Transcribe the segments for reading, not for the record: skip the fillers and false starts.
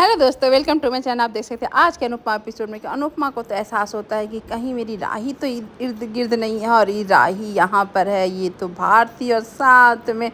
Hello दोस्तों, welcome to my channel. आप देख सकते हैं आज के अनुपमा एपिसोड में कि अनुपमा को तो एहसास होता है कि कहीं मेरी राही तो इर्द गिर्द नहीं है और ये राही यहाँ पर है, ये तो भारती और साथ में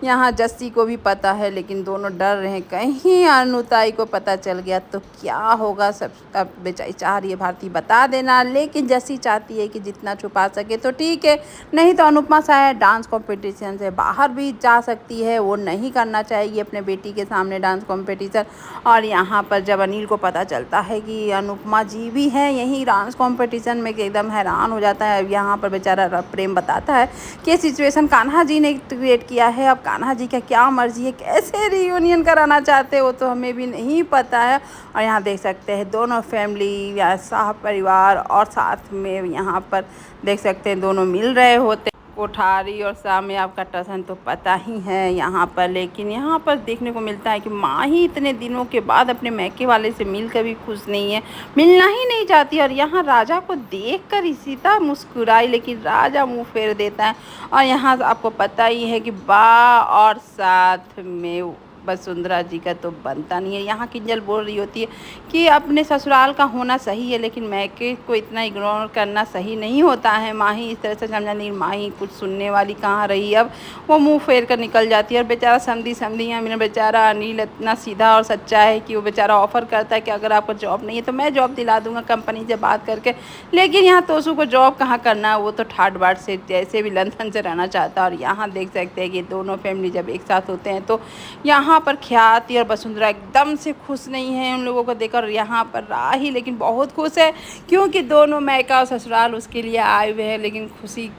यहाँ जस्सी को भी पता है, लेकिन दोनों डर रहे हैं कहीं अनुताई को पता चल गया तो क्या होगा। सब अब बेचारी चाह रही है भारती बता देना, लेकिन जस्सी चाहती है कि जितना छुपा सके तो ठीक है, नहीं तो अनुपमा शायद डांस कंपटीशन से बाहर भी जा सकती है। वो नहीं करना चाहेगी अपने बेटी के सामने डांस कंपटीशन। और यहाँ पर जब अनिल को पता चलता है कि अनुपमा जी भी हैं यहीं डांस कंपटीशन में, एकदम हैरान हो जाता है। यहाँ पर बेचारा प्रेम बताता है कि ये सिचुएशन कान्हा जी ने क्रिएट किया है, अब कान्हा जी का क्या मर्जी है, कैसे रियूनियन कराना चाहते हो तो हमें भी नहीं पता है। और यहाँ देख सकते हैं दोनों फैमिली या साह परिवार और साथ में यहाँ पर देख सकते हैं दोनों मिल रहे होते। कोठारी और सामने आपका टसन तो पता ही है यहाँ पर, लेकिन यहाँ पर देखने को मिलता है कि माँ ही इतने दिनों के बाद अपने मैके वाले से मिलकर भी खुश नहीं है, मिलना ही नहीं चाहती। और यहाँ राजा को देखकर सीता मुस्कुराई, लेकिन राजा मुंह फेर देता है। और यहाँ आपको पता ही है कि बा और साथ में वसुंधरा जी का तो बनता नहीं है। यहाँ किंजल बोल रही होती है कि अपने ससुराल का होना सही है, लेकिन मैके को इतना इग्नोर करना सही नहीं होता है। माही इस तरह से समझा नहीं, माही कुछ सुनने वाली कहाँ रही, अब वो मुंह फेर कर निकल जाती है। और बेचारा समधी मेरा बेचारा अनिल इतना सीधा और सच्चा है कि वो बेचारा ऑफ़र करता है कि अगर आपको जॉब नहीं है तो मैं जॉब दिला दूँगा कंपनी से बात करके। लेकिन यहाँ तोसू को जॉब कहाँ करना है, वो तो ठाट बाट से जैसे भी लंदन से रहना चाहता है। और यहाँ देख सकते हैं कि दोनों फैमिली जब एक साथ होते हैं तो यहाँ पर ख्याति और वसुंधरा एकदम से खुश नहीं है उन लोगों को देखकर। यहाँ पर राही लेकिन बहुत खुश है, क्योंकि दोनों मैका और ससुराल उसके लिए आए हुए हैं। लेकिन खुशी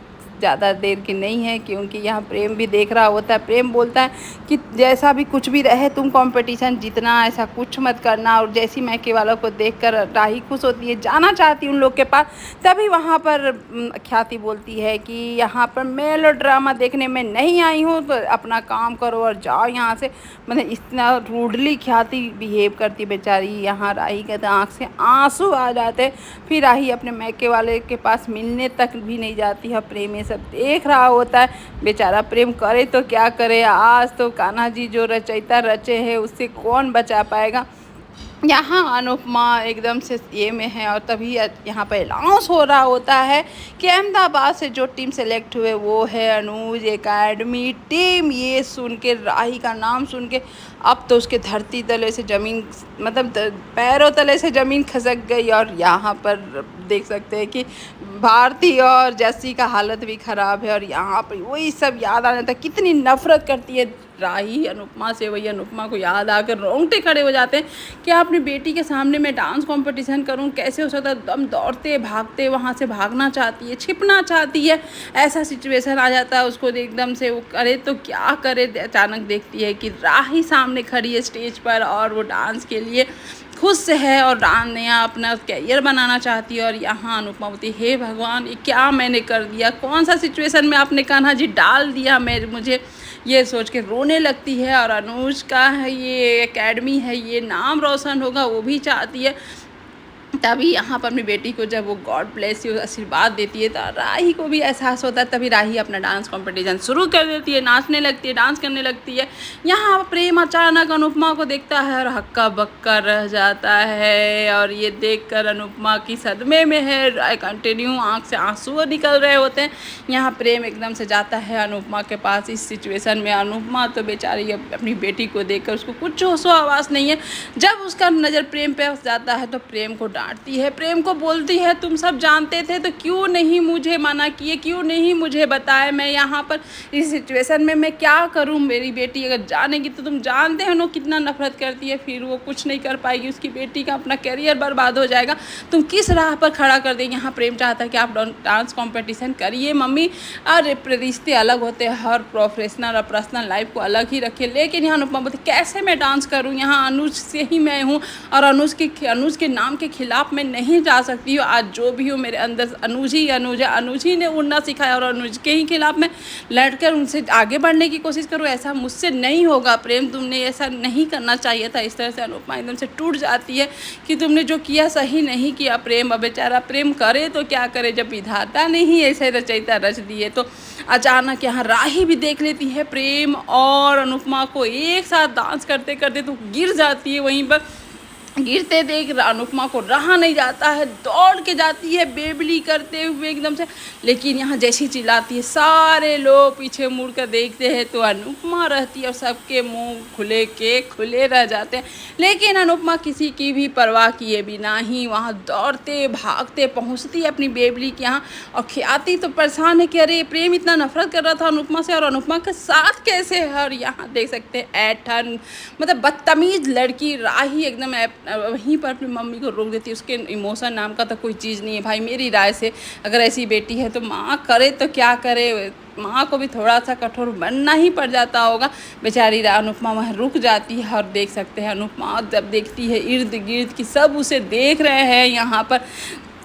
ज़्यादा देर की नहीं है, क्योंकि यहाँ प्रेम भी देख रहा होता है। प्रेम बोलता है कि जैसा भी कुछ भी रहे तुम कंपटीशन जीतना, ऐसा कुछ मत करना। और जैसी मैके वालों को देखकर राही खुश होती है, जाना चाहती उन लोग के पास। तभी वहाँ पर ख्याति बोलती है कि यहाँ पर मेलो ड्रामा देखने में नहीं आई हूँ, तो अपना काम करो और जाओ यहाँ से। मतलब इतना रूडली ख्याति बिहेव करती बेचारी। यहाँ राही के तो आँख से आंसू आ जाते। फिर राही अपने मैके वाले के पास मिलने तक भी नहीं जाती है। प्रेम सब देख रहा होता है, बेचारा प्रेम करे तो क्या करे। आज तो कान्हा जी जो रचयिता रचे हैं उससे कौन बचा पाएगा। यहाँ अनुपमा एकदम से ये में है, और तभी यहाँ पर अनाउंस हो रहा होता है कि अहमदाबाद से जो टीम सेलेक्ट हुए वो है अनुज एकेडमी टीम। ये सुन के राही का नाम सुन के अब तो उसके धरती तले से ज़मीन, मतलब पैरों तले से ज़मीन खसक गई। और यहाँ पर देख सकते हैं कि भारती और जस्सी का हालत भी ख़राब है। और यहाँ पर वही सब याद आ जाता है, कितनी नफ़रत करती है राही अनुपमा से। वही अनुपमा को याद आकर रोंगटे खड़े हो जाते हैं कि अपनी बेटी के सामने मैं डांस कंपटीशन करूं, कैसे हो सकता है। दम दौड़ते भागते वहां से भागना चाहती है, छिपना चाहती है, ऐसा सिचुएशन आ जाता है उसको एकदम से। वो करे तो क्या करे, अचानक देखती है कि राही सामने खड़ी है स्टेज पर और वो डांस के लिए खुश है और नया अपना कैरियर बनाना चाहती है। और यहाँ अनुपमा बोलती है, हे भगवान, ये क्या मैंने कर दिया, कौन सा सिचुएशन में आपने कान्हा जी डाल दिया, मुझे ये सोच के रोने लगती है। और अनुज का है ये एकेडमी है, ये नाम रोशन होगा, वो भी चाहती है। तभी यहाँ पर अपनी बेटी को जब वो गॉड ब्लेस यू आशीर्वाद देती है तो राही को भी एहसास होता है। तभी राही अपना डांस कंपटीशन शुरू कर देती है, नाचने लगती है, डांस करने लगती है। यहाँ प्रेम अचानक अनुपमा को देखता है और हक्का बक्का रह जाता है। और ये देखकर अनुपमा की सदमे में है, कंटिन्यू आँख से आंसू निकल रहे होते हैं। यहाँ प्रेम एकदम से जाता है अनुपमा के पास इस सिचुएशन में। अनुपमा तो बेचारी अपनी बेटी को देखकर उसको कुछ होशो आवाज़ नहीं है। जब उसका नज़र प्रेम पे जाता है तो प्रेम को डांटती है, प्रेम को बोलती है, तुम सब जानते थे तो क्यों नहीं मुझे मना किए, क्यों नहीं मुझे बताए, मैं यहाँ पर इस सिचुएशन में मैं क्या करूँ। मेरी बेटी अगर जानेगी तो तुम जानते हो ना कितना नफरत करती है, फिर वो कुछ नहीं कर पाएगी, उसकी बेटी का अपना करियर बर्बाद हो जाएगा, तुम किस राह पर खड़ा कर देंगे। यहाँ प्रेम चाहता है कि आप डांस कॉम्पिटिशन करिए मम्मी, और रिश्ते अलग होते हैं, हर प्रोफेशनल और पर्सनल लाइफ को अलग ही रखिए। लेकिन यहाँ अनुपमा बोलती कैसे मैं डांस करूँ, यहाँ अनुज से ही मैं हूँ और अनुज के नाम के खिलाफ मैं नहीं जा सकती हूँ। आज जो भी हो मेरे अंदर अनुज ही ने उड़ना सिखाया और अनुज के ही खिलाफ मैं लड़कर उनसे आगे बढ़ने की कोशिश करूँ, ऐसा मुझसे नहीं होगा। प्रेम तुमने ऐसा नहीं करना चाहिए था। इस तरह से अनुपमा एकदम से टूट जाती है कि तुमने जो किया सही नहीं किया। प्रेम अब बेचारा प्रेम करे तो क्या करे, जब विधाता ने ही ऐसे रचयिता रच दिए। तो अचानक यहाँ राही भी देख लेती है प्रेम और अनुपमा को एक साथ डांस करते करते, तो गिर जाती है वहीं पर। गिरते देख अनुपमा को रहा नहीं जाता है, दौड़ के जाती है बेबली करते हुए एकदम से। लेकिन यहाँ जैसी चिल्लाती है सारे लोग पीछे मुड़ कर देखते हैं तो अनुपमा रहती है और सबके मुंह खुले रह जाते हैं। लेकिन अनुपमा किसी की भी परवाह किए बिना ही वहाँ दौड़ते भागते पहुँचती है अपनी बेबली के यहाँ। और ख्याति तो परेशान है कि अरे प्रेम इतना नफरत कर रहा था अनुपमा से और अनुपमा के साथ कैसे है। और यहाँ देख सकते हैं ऐठन मतलब बदतमीज लड़की राही एकदम वहीं पर अपनी मम्मी को रोक देती है। उसके इमोशन नाम का तो कोई चीज़ नहीं है भाई। मेरी राय से अगर ऐसी बेटी है तो माँ करे तो क्या करे, माँ को भी थोड़ा सा कठोर बनना ही पड़ जाता होगा। बेचारी अनुपमा वहाँ रुक जाती है। और देख सकते हैं अनुपमा जब देखती है इर्द गिर्द की सब उसे देख रहे हैं, यहाँ पर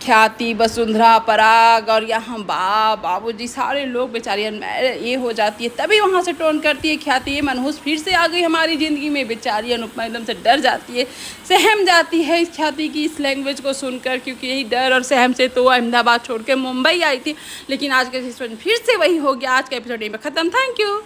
ख्याति वसुंधरा पराग और यहाँ बाबूजी सारे लोग, बेचारी ये हो जाती है। तभी वहाँ से टोन करती है ख्याति, ये मनहूस फिर से आ गई हमारी ज़िंदगी में। बेचारी अनुपमा एकदम से डर जाती है, सहम जाती है इस ख्याति की इस लैंग्वेज को सुनकर, क्योंकि यही डर और सहम से तो अहमदाबाद छोड़ के मुंबई आई थी। लेकिन आज का सिचुएशन फिर से वही हो गया। आज का एपिसोड यहीं पर ख़त्म। Thank you.